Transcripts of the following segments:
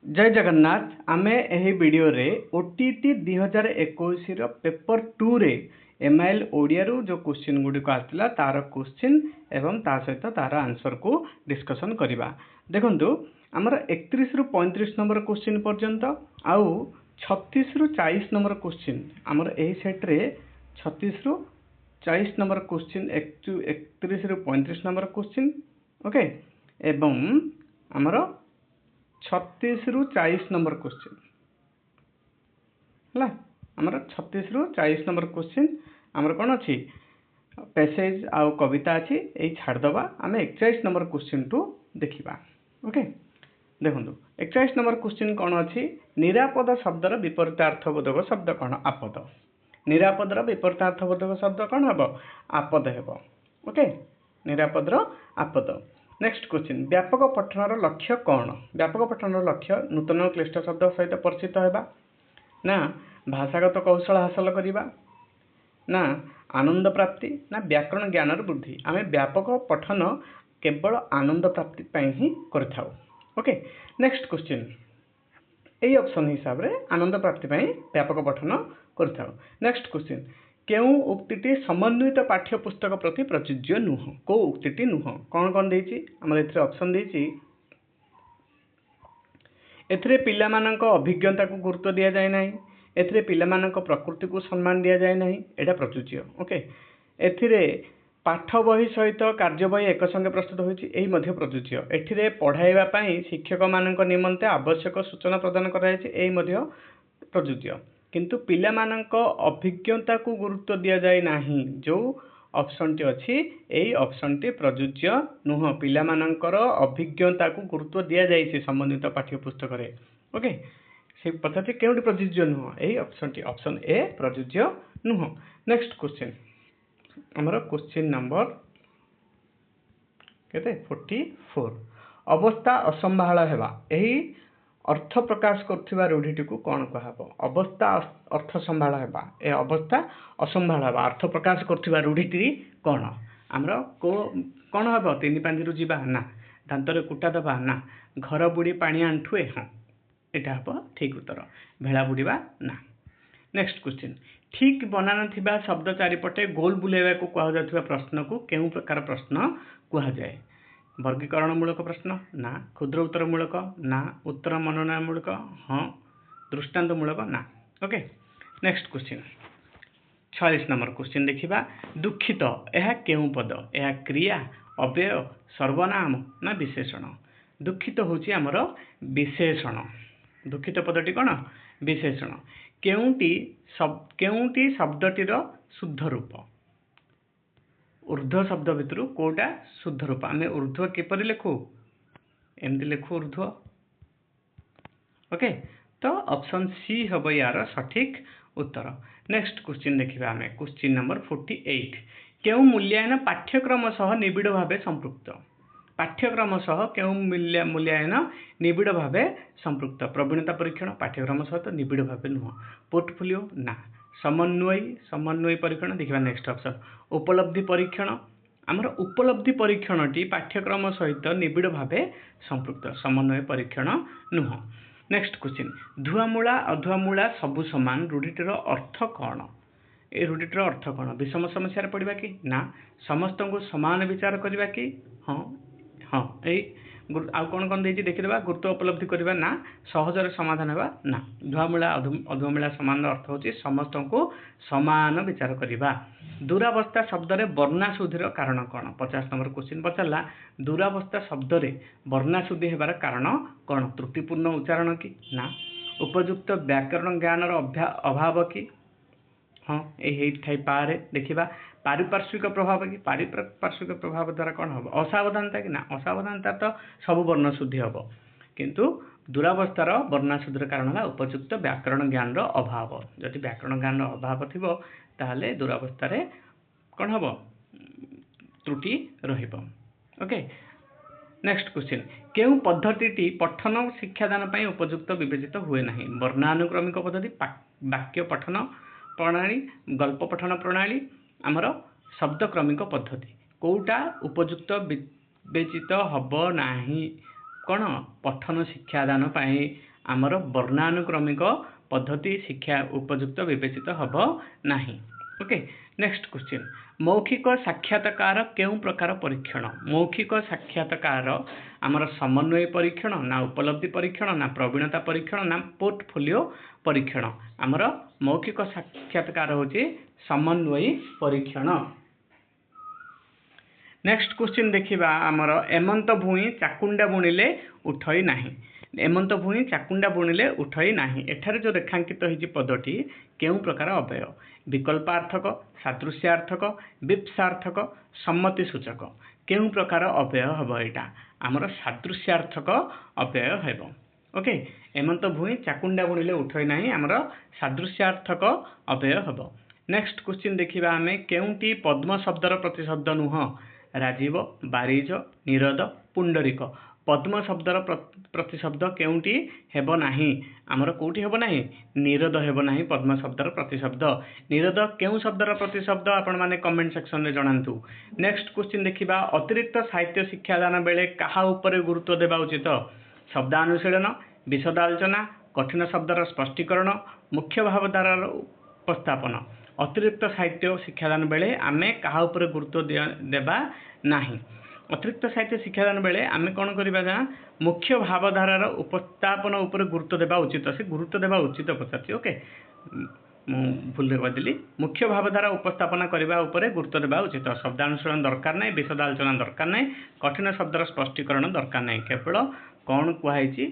जय जगन्नाथ आमे एही वीडियो रे ओटीटी 2021 रो पेपर 2 रे एमआईएल ओडिया रो जो क्वेश्चन गुडी को आस्तिला तार क्वेश्चन एवं ता सहित तार आंसर को डिस्कशन करिबा। देखंतु हमर 31 रु 35 नंबर क्वेश्चन पर्यंत आउ 36 रु 40 नंबर क्वेश्चन हमर एही सेट रे 36 रु 40 नंबर क्वेश्चन 31 रु 35 नंबर क्वेश्चन ओके एवं हमर 36 रु 40 नंबर क्वेश्चन हला हमर 36 रु 40 नंबर क्वेश्चन हमर कोन अछि पैसेज आ कविता अछि एई छाड़ दबा हमें 41 नंबर क्वेश्चन टू देखिबा। ओके देखंतु 41 नंबर क्वेश्चन कोन अछि निरापद शब्दर विपरीतार्थबोधक शब्द कोन आपद। निरापदर विपरीतार्थबोधक शब्द कोन हबो आपद हेबो। ओके निरापदर आपद। नेक्स्ट क्वेश्चन व्यापक पठनर लक्ष्य कौन। व्यापक पठनर लक्ष्य नूतन क्लिष्ट शब्द सहित परिचित होगा ना भाषागत कौशल हासिल करवा ना आनंद प्राप्ति ना व्याकरण ज्ञान वृद्धि। आम व्यापक पठन केवल आनंद प्राप्ति ही करथाउ। ओके नेक्स्ट क्वेश्चन यही ऑप्शन हिसाब रे आनंद प्राप्ति व्यापक पठन करथाउ। नेक्स्ट क्वेश्चन केउ उक्तिटी समन्वित पाठ्य पुस्तक प्रति प्रযোज्य नुह। को उक्तिटी नुह कौन कौन देछि हमर एथरे ऑप्शन देछि एथरे पिला मानक अभिज्ञता को गुरुत्व दिया जाय नाही। एथरे पिला मानक प्रकृति को सम्मान दिया जाय नाही एटा प्रযোज्य। ओके एथिरे पाठ बही सहित कार्य बही एक संगे प्रस्तुत होछि एही मध्ये प्रযোज्य। एथिरे पढ़ाइबा पई शिक्षक मानक निमंते आवश्यक सूचना प्रदान करायछि एही मध्ये प्रযোज्य। किंतु पिला मानक अभिज्ञता को गुरुत्व दिया जाय नाही जो ऑप्शन टी अछि एही ऑप्शन टी प्रযোज्य नुह। पिला मानकर अभिज्ञता को गुरुत्व दिया जाय छै संबंधित पाठ्य पुस्तक रे। ओके से पद्धति केउटी प्रযোज्य नुह एही ऑप्शन टी ऑप्शन ए प्रযোज्य नुह। नेक्स्ट क्वेश्चन हमर क्वेश्चन नंबर केते 44 अवस्था असंभाळ हेबा एही अर्थ प्रकाश करथिबा रूढ़ीटी को कौन कहबो। अवस्था अर्थ संभाळ हेबा ए अवस्था असंभाळ हेबा अर्थ प्रकाश करथिबा रूढ़ीटी कौन हमरो को कौन हबो। तीन पांजी रु जीवा ना दांतरे कुटा दबा ना घर बुड़ी पानी आंठुए हां एटा हबो ठीक उत्तर भेला बुड़ीबा ना। नेक्स्ट क्वेश्चन ठीक बनाना थिबा शब्द चारिपटे गोल बुलेवा को कहा जाथिबा प्रश्न को केउ प्रकार प्रश्न कहा जाय। वर्गीकरण मूलक प्रश्न ना क्षुद्र उत्तर मूलक ना उत्तर मनना मूलक हाँ दृष्टांत मूलक ना। Okay next question 46 number question देखिबा दुखित यह केउ पद यह क्रिया अव्यय सर्वनाम ना विशेषण। दुखित होची हमर विशेषण। दुखित पदटी कोन विशेषण। केउटी शब्दटीर शुद्ध रूप ऊर्ध्व शब्द भितर कोटा शुद्ध रूप आमे ऊर्ध्व किपरि लिखु एमती लिखु ऊर्ध्व। ओके तो ऑप्शन सी हबो यार सठिक उत्तर। नेक्स्ट क्वेश्चन देखिबा आमे क्वेश्चन नंबर 48 केउ मूल्यांकन पाठ्यक्रम सह निबिड़ भावे संपृक्त। पाठ्यक्रम सह केउ मूल्यांकन निबिड़ भावे संपृक्त। प्रवीणता परीक्षण पाठ्यक्रम सह तो निबिड़ भावे नुह। पोर्टफोलियो ना समन्वय परीक्षण देखिबा। नेक्स्ट ऑप्शन उपलब्धि परीक्षण आमर उपलब्धि परीक्षण टी पाठ्यक्रम सहित निबिड़ भावे संपृक्त समन्वय परीक्षण नुह। नेक्स्ट क्वेश्चन धुआमूला अधुआमूला सबु समान रूढ़ीटीर अर्थ कौन। ए रूढ़ीटीर अर्थ कौन विषम समस्या पड़वा कि ना समस्त को समान विचार करवा कि हाँ हाँ आउ कौन कौन देछि देखिदेबा गुरुत्व उपलब्धि करवा ना सहजर समाधान हेबा ना। धुआमूला अधुआमूला समान अर्थ होछि समस्त को समान विचार करवा। दुरावस्था शब्द रे वर्णाशुद्धिर कारण कौन 50 नंबर क्वेश्चन पचारला दुरावस्था शब्द रे वर्णाशुद्धि हेबार कारण कौन त्रुटिपूर्ण उच्चारण कि ना उपयुक्त व्याकरण ज्ञान अभाव कि हाँ यही थाई पारे देखिबा। पारिपार्श्विक प्रभाव कि पारिपार्श्विक प्रभाव द्वारा कौन हम असावधानता कि ना असावधानता तो सब वर्ण शुद्धि हम किंतु दुरावस्थार वर्णाशुद्धिर कारण है उपयुक्त व्याकरण ज्ञान अभाव। जदि व्याकरण ज्ञान अभाव थिबो ताहले दुरावस्थार कौन हम त्रुटि रहिबो। ओके नेक्स्ट क्वेश्चन केउ पद्धति पठन शिक्षादान पई उपयुक्त विवेचित हुए नहीं। वर्णानुक्रमिक पद्धति वाक्य पठन प्रणाली गल्प पठन प्रणाली आमर शब्द क्रमिक पद्धति कोटा उपयुक्त विवेचित हब नाही कौन पठन शिक्षादान पाई आमर वर्णानुक्रमिक पद्धति शिक्षा उपयुक्त विवेचित हब नाही। ओके नेक्स्ट क्वेश्चन मौखिक साक्षात्कार केउं प्रकार परीक्षण मौखिक साक्षात्कार आमर समन्वय परीक्षण ना उपलब्धि परीक्षण ना प्रवीणता परीक्षण ना पोर्टफोलियो परीक्षण आमर मौखिक साक्षात्कार होची समन्वय परीक्षण। नेक्स्ट क्वेश्चन देखिबा आमर एमंत भूई चाकुंडा बुणिले उठई नाही एमंत भूई चाकुंडा बुणिले उठई नाही एठारे जो रेखांकित होईची पदटी केउं प्रकार अव्यय विकल्पार्थक सादृश्यार्थक विप्सार्थक सम्मति सूचक केउं प्रकार अव्यय हबो एटा आमर सादृश्यार्थक अव्यय हेबो। ओके एमंत भूई चाकुंडा बुणिले उठई नाही आमर सादृश्यार्थक अव्यय हबो। नेक्स्ट क्वेश्चन देखिबा आमे केउंटी पद्म शब्दर प्रतिशब्द नुह राजीव बारिज निरद पुंडरीक पद्म शब्दर प्रतिशब्द केउंटी हेबो नाही आमर कोउठी हेबो नाही निरद हेबो नाही पद्म शब्दर प्रतिशब्द निरद केउ शब्दर प्रतिशब्द आपण माने कमेंट सेक्शन रे जणांतु। नेक्स्ट क्वेश्चन देखिबा अतिरिक्त साहित्य शिक्षादान बेले कहा ऊपर गुरुत्व देबा उचित शब्दानुशीलन विशद आलोचना कठिन शब्दर स्पष्टीकरण मुख्य भावधारार उपस्थापन अतिरिक्त साहित्य शिक्षादान बेले आमे कहा ऊपर गुरुत्व देबा नाही अतिरिक्त साहित्य शिक्षादान बेले आमे कौन करिबा जा मुख्य भावधारार उपस्थापन ऊपर गुरुत्व देबा उचित से गुरुत्व देबा उचित पचारछि। ओके भूल रे बदली मुख्य भावधारा उपस्थापना करबा ऊपर गुरुत्व देबा उचित शब्दानुशीलन दरकार नै विशद आलोचना दरकार नै कठिन शब्दर स्पष्टीकरण दरकार नै केवल कौन कहुई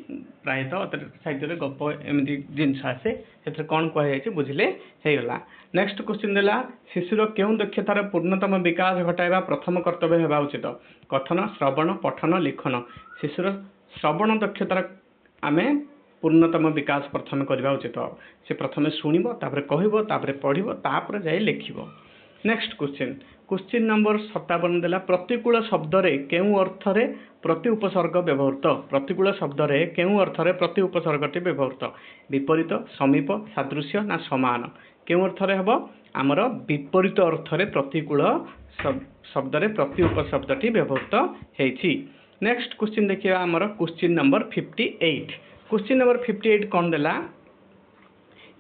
प्रायतः अतिरिक्त साहित्य गप एमती जिनस आसे से कौन कहुई बुझिले गला। नेक्स्ट क्वेश्चन देला शिशुर केउं दक्षतार पूर्णतम विकास घटाइबा प्रथम कर्तव्य हेबा उचित कथन श्रवण पठन लिखन शिशुर श्रवण दक्षतार आमे पूर्णतम विकास प्रथम करबा उचित से प्रथमे सुनिबो तापरे कहिबो तापरे पढिबो तापरे जाई लिखिबो। नेक्स्ट क्वेश्चन नंबर 57 देला प्रतिकूल शब्द रे केउं अर्थ रे प्रति उपसर्ग व्यवहृत प्रतिकूल शब्द रे केउं अर्थ रे प्रति उपसर्गटी व्यवहृत विपरीत समीप सादृश्य ना समान केउं अर्थ रे हबो आमर विपरीत अर्थ रे प्रतिकूल शब्द रे प्रति उपशब्दटी व्यवहृत हेछि। नेक्स्ट क्वेश्चन देखिबा आमर क्वेश्चन नंबर 58 क्वेश्चन नंबर 58 कोन देला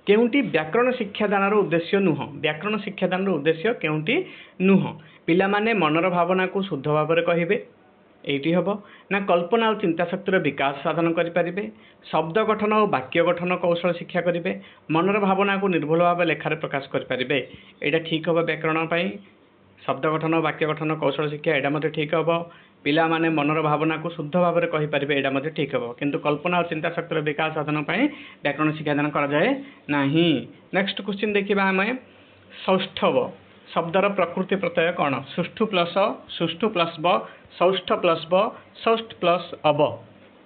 केउंटी व्याकरण शिक्षादान उद्देश्य नुह व्याकरण शिक्षादान उद्देश्य केउंटी नुह पिला माने मनर भावना को शुद्ध भाव में कहिबे एटी हबो ना कल्पना और चिंता शक्तिर विकास साधन करि परिबे शब्द गठन और वाक्य गठन कौशल शिक्षा करिबे मनर भावना को निर्भुल भाव लेखार प्रकाश करि परिबे एटा ठीक हबो व्याकरण पई शब्द गठन और वाक्य गठन कौशल शिक्षा एटा मते ठीक हबो पिला माने मनर भावना को शुद्ध भाव में कहि परिबे एटा मते ठीक हबो किंतु कल्पना और चिंता शक्तिर विकास साधन पई व्याकरण शिक्षादान करा जाय नाही। नेक्स्ट क्वेश्चन देखिबा हमें सौष्ठव शब्दर प्रकृति प्रत्यय कौन सुष्ठु प्लस ब सौष्ठ प्लस ब सौष्ठ प्लस अब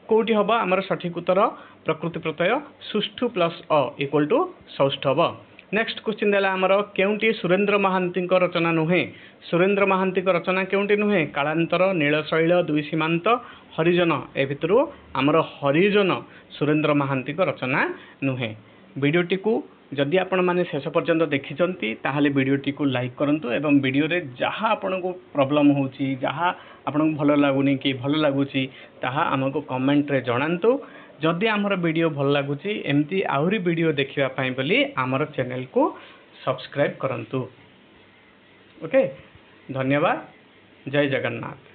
कौटी हम आमर सठिक उत्तर प्रकृति प्रत्यय सुष्ठु प्लस अ इक्वल टू सौष्ठव। नेक्स्ट क्वेश्चन देला आमर केउंटी सुरेंद्र महांती रचना नुहे सुरेंद्र महांती रचना केउंटी नुहे कालांतर नीलशैल दुई सीमांत हरिजन ए भितरु आमर हरिजन सुरेंद्र महांती रचना नुहे। वीडियोटी को जदि आपण माने शेष पर्यंत देखिचंती ताहाले वीडियोटी को लाइक करंतु एवं वीडियो रे जहाँ आपण को प्रॉब्लम होची जहाँ आपण को भल लागुनी कि भल लागुची ताहा हमको कमेंट रे जणांतु जदि आमर वीडियो भल लागुची एमती आहुरी वीडियो देखिबा पई बोली आमर चैनल को सब्सक्राइब करंतु। ओके धन्यवाद जय जगन्नाथ।